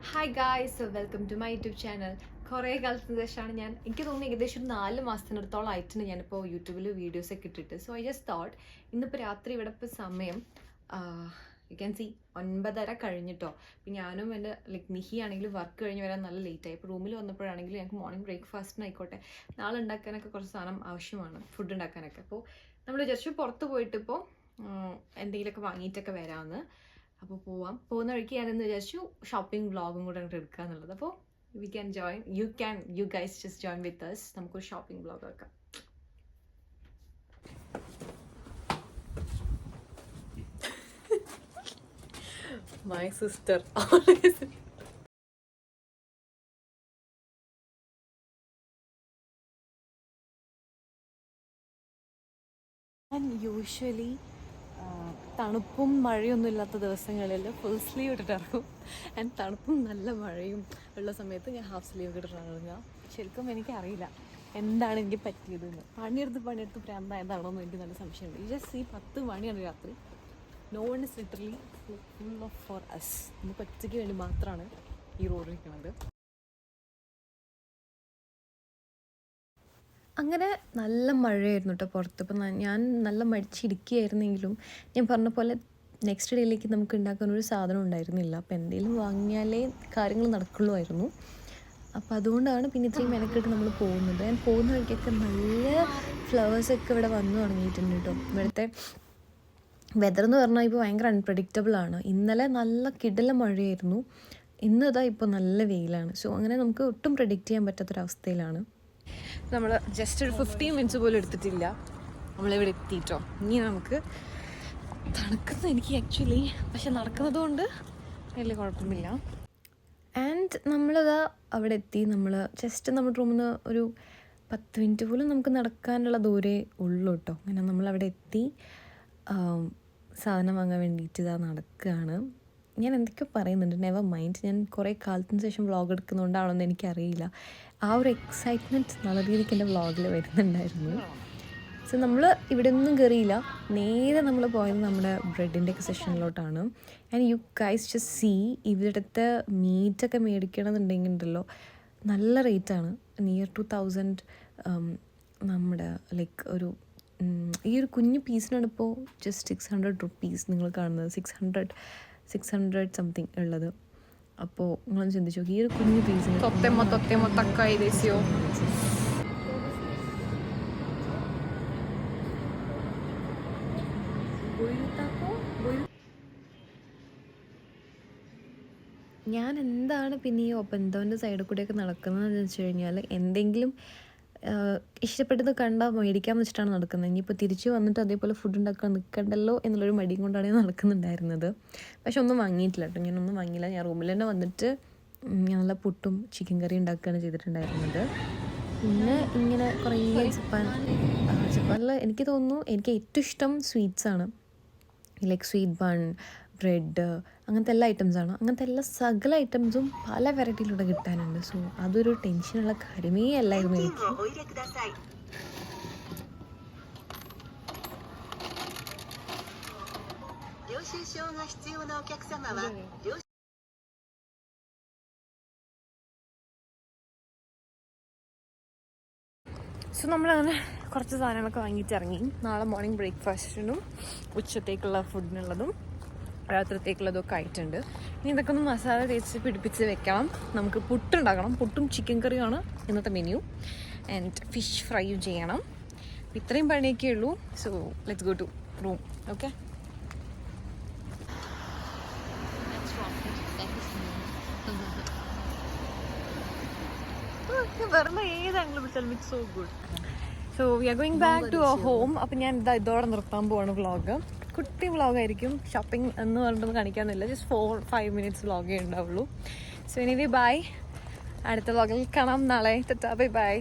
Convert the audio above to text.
Hi guys, welcome to my YouTube channel. കുറേ കാലത്തിന് ശേഷമാണ് എനിക്ക് തോന്നുന്നു ഏകദേശം ഒരു 4 മാസത്തിനടുത്തോളം ആയിട്ടുണ്ട് ഞാനിപ്പോൾ യൂട്യൂബിൽ വീഡിയോസൊക്കെ ഇട്ടിട്ട്. സോ ഐ ജസ്റ്റ് തോട്ട് ഇന്നിപ്പോൾ രാത്രി ഇവിടെ ഇപ്പോൾ സമയം യു ക്യാൻ സി 9:30 കഴിഞ്ഞിട്ടോ. അപ്പോൾ ഞാനും എൻ്റെ നിഹി ആണെങ്കിലും വർക്ക് കഴിഞ്ഞ് വരാൻ നല്ല ലേറ്റായി. ഇപ്പോൾ റൂമിൽ വന്നപ്പോഴാണെങ്കിൽ ഞങ്ങൾക്ക് മോർണിംഗ് ബ്രേക്ക്ഫാസ്റ്റിനായിക്കോട്ടെ നാളെ ഉണ്ടാക്കാനൊക്കെ കുറച്ച് സാധനം ആവശ്യമാണ്, ഫുഡ് ഉണ്ടാക്കാനൊക്കെ. അപ്പോൾ നമ്മൾ ജസ്റ്റ് പുറത്ത് പോയിട്ട് ഇപ്പോൾ എന്തെങ്കിലുമൊക്കെ വാങ്ങിയിട്ടൊക്കെ വരാമെന്ന്. അപ്പോൾ പോകുന്ന വഴിക്ക് ഞാനെന്ന് വിചാരിച്ചു ഷോപ്പിംഗ് വ്ളോഗും കൂടെ അങ്ങോട്ട് എടുക്കുക എന്നുള്ളത്. അപ്പോൾ U guys just join with us. നമുക്കൊരു ഷോപ്പിംഗ് വ്ളോഗ് ആക്കാം. മൈ സിസ്റ്റർ യൂഷ്വലി തണുപ്പും മഴയൊന്നും ഇല്ലാത്ത ദിവസങ്ങളിൽ ഫുൾ സ്ലീവ് ഇട്ടിട്ട് ഇറങ്ങും. ആൻഡ് തണുപ്പും നല്ല മഴയും ഉള്ള സമയത്ത് ഞാൻ ഹാഫ് സ്ലീവ് ഇട്ടിട്ട് ഇറങ്ങുക. ശരിക്കും എനിക്കറിയില്ല എന്താണ് എനിക്ക് പറ്റിയതെന്ന്. പണിയെടുത്ത് പ്രാന്തായതാണോ എന്ന് എനിക്ക് നല്ല സംശയമുണ്ട്. ഈ ജസ്റ്റ് 10 മണിയാണ് രാത്രി. No one is literally full of for us. നമുക്ക് ഒറ്റയ്ക്ക് വേണ്ടി മാത്രമാണ് ഈ റോഡ് നിൽക്കുന്നത്. അങ്ങനെ നല്ല മഴയായിരുന്നു കേട്ടോ പുറത്ത്. ഇപ്പം ഞാൻ നല്ല മടിച്ചിരിക്കുകയായിരുന്നെങ്കിലും ഞാൻ പറഞ്ഞ പോലെ നെക്സ്റ്റ് ഡേയിലേക്ക് നമുക്ക് ഉണ്ടാക്കാനൊരു സാധനം ഉണ്ടായിരുന്നില്ല. അപ്പോൾ എന്തെങ്കിലും വാങ്ങിയാലേ കാര്യങ്ങൾ നടക്കുള്ളൂ. അപ്പോൾ അതുകൊണ്ടാണ് പിന്നെ ഇത്രയും മെനക്കെട്ട് നമ്മൾ പോകുന്നത്. ഞാൻ പോകുന്ന വഴിക്കൊക്കെ നല്ല ഫ്ലവേഴ്സൊക്കെ ഇവിടെ വന്നു തുടങ്ങിയിട്ടുണ്ട് കേട്ടോ. ഇവിടുത്തെ വെതർ എന്ന് പറഞ്ഞാൽ ഇപ്പോൾ ഭയങ്കര അൺപ്രഡിക്റ്റബിളാണ്. ഇന്നലെ നല്ല കിടല മഴയായിരുന്നു, ഇന്നിതാ ഇപ്പോൾ നല്ല വെയിലാണ്. സോ അങ്ങനെ നമുക്ക് ഒട്ടും പ്രെഡിക്റ്റ് ചെയ്യാൻ പറ്റാത്തൊരവസ്ഥയിലാണ്. നമ്മൾ ജസ്റ്റ് ഒരു 15 മിനിറ്റ്സ് പോലും എടുത്തിട്ടില്ല നമ്മളിവിടെ എത്തിയിട്ടോ. ഇനി നമുക്ക് തണുക്കുന്നത് എനിക്ക് ആക്ച്വലി, പക്ഷെ നടക്കുന്നത് കൊണ്ട് വലിയ കുഴപ്പമില്ല. ആൻഡ് നമ്മളിതാ അവിടെ എത്തി. നമ്മൾ ജസ്റ്റ് നമ്മുടെ റൂമിൽ നിന്ന് ഒരു 10 മിനിറ്റ് പോലും നമുക്ക് നടക്കാനുള്ള ദൂരേ ഉള്ളൂ കേട്ടോ. അങ്ങനെ നമ്മളവിടെ എത്തി സാധനം വാങ്ങാൻ വേണ്ടിയിട്ട് ഇതാ നടക്കുകയാണ്. ഞാൻ എന്തൊക്കെയോ പറയുന്നുണ്ട്, നെവർ മൈൻഡ്. ഞാൻ കുറേ കാലത്തിന് ശേഷം വ്ളോഗ് എടുക്കുന്നതുകൊണ്ടാണോ എന്ന് എനിക്കറിയില്ല. ആ ഒരു എക്സൈറ്റ്മെൻറ്റ് നല്ല രീതിക്ക് എൻ്റെ വ്ളോഗിൽ വരുന്നുണ്ടായിരുന്നു. സോ നമ്മൾ ഇവിടെ ഒന്നും കയറിയില്ല, നേരെ നമ്മൾ പോയത് നമ്മുടെ ബ്രെഡിൻ്റെയൊക്കെ സെഷനിലോട്ടാണ്. And you guys just see, ഇവിടുത്തെ മീറ്റൊക്കെ മേടിക്കണമെന്നുണ്ടെങ്കിൽ ഉണ്ടല്ലോ നല്ല റേറ്റാണ്. നിയർ 2000 നമ്മുടെ ലൈക്ക് ഒരു ഈ ഒരു കുഞ്ഞു പീസിനാണ് ഇപ്പോൾ ജസ്റ്റ് 600 റുപ്പീസ് നിങ്ങൾ കാണുന്നത്. 600 സംതിങ് ഉള്ളത്. അപ്പോൾ നിങ്ങളൊന്ന് ചിന്തിച്ചു നോക്കി, ഈ ഒരു കുഞ്ഞു പീസിന് തക്കായി ദേശിയോ. ഞാൻ എന്താണ് പിന്നെ ഈ ഒപ്പന്തോൻ്റെ സൈഡിൽ കൂടെയൊക്കെ നടക്കുന്നതെന്ന് വെച്ച് കഴിഞ്ഞാൽ എന്തെങ്കിലും ഇഷ്ടപ്പെട്ടത് കണ്ടാൽ മേടിക്കാമെന്ന് വെച്ചിട്ടാണ് നടക്കുന്നത്. ഇനിയിപ്പോൾ തിരിച്ച് വന്നിട്ട് അതേപോലെ ഫുഡ് ഉണ്ടാക്കാൻ നിൽക്കണ്ടല്ലോ എന്നുള്ളൊരു മടിയും കൊണ്ടാണ് ഞാൻ നടക്കുന്നുണ്ടായിരുന്നത്. പക്ഷെ ഒന്നും വാങ്ങിയിട്ടില്ല കേട്ടോ. ഞാനൊന്നും വാങ്ങിയില്ല. ഞാൻ റൂമിൽ തന്നെ വന്നിട്ട് ഞാൻ നല്ല പുട്ടും ചിക്കൻ കറി ഉണ്ടാക്കുകയാണ് ചെയ്തിട്ടുണ്ടായിരുന്നത്. പിന്നെ ഇങ്ങനെ കുറേ ജപ്പാനിൽ എനിക്ക് തോന്നുന്നു എനിക്ക് ഏറ്റവും ഇഷ്ടം സ്വീറ്റ്സാണ്. ലൈക്ക് സ്വീറ്റ് ബൺ, ബ്രെഡ്, അങ്ങനത്തെ എല്ലാ ഐറ്റംസാണ്. അങ്ങനത്തെ എല്ലാ സകല ഐറ്റംസും പല വെറൈറ്റിയിലൂടെ കിട്ടാനുണ്ട്. സോ അതൊരു ടെൻഷനുള്ള കാര്യമേ അല്ലായിരുന്നു എനിക്ക്. സോ നമ്മളങ്ങനെ കുറച്ച് സാധനങ്ങളൊക്കെ വാങ്ങിയിട്ട് ഇറങ്ങി. നാളെ മോർണിംഗ് ബ്രേക്ക്ഫാസ്റ്റിനും ഉച്ചത്തേക്കുള്ള ഫുഡിനുള്ളതും രാത്രിത്തേക്കുള്ളതും ഒക്കെ ആയിട്ടുണ്ട്. ഇനി ഇതൊക്കെ ഒന്ന് മസാല തേച്ച് പിടിപ്പിച്ച് വെക്കണം. നമുക്ക് പുട്ടുണ്ടാക്കണം. പുട്ടും ചിക്കൻ കറിയാണ് ഇന്നത്തെ മെനു. ആൻഡ് ഫിഷ് ഫ്രൈയും ചെയ്യണം. ഇത്രയും പണിയൊക്കെ ഉള്ളൂ. So let's go to room. Okay, വെറുതെ ഏത് ആംഗിൾ പിടിച്ചാലും it's so good. So we are going back to our home. അപ്പം ഞാൻ ഇതോടെ നിർത്താൻ പോവാണ് വ്ളോഗ്. കുട്ടി വ്ളോഗായിരിക്കും. ഷോപ്പിംഗ് എന്ന് പറഞ്ഞിട്ടൊന്നും കാണിക്കാമെന്നില്ല. ജസ്റ്റ് 4-5 മിനിറ്റ്സ് വ്ളോഗേ ഉണ്ടാവുള്ളൂ. So anyway by. അടുത്ത വ്ളോഗിൽ കാണാം നാളെ. Bye bye.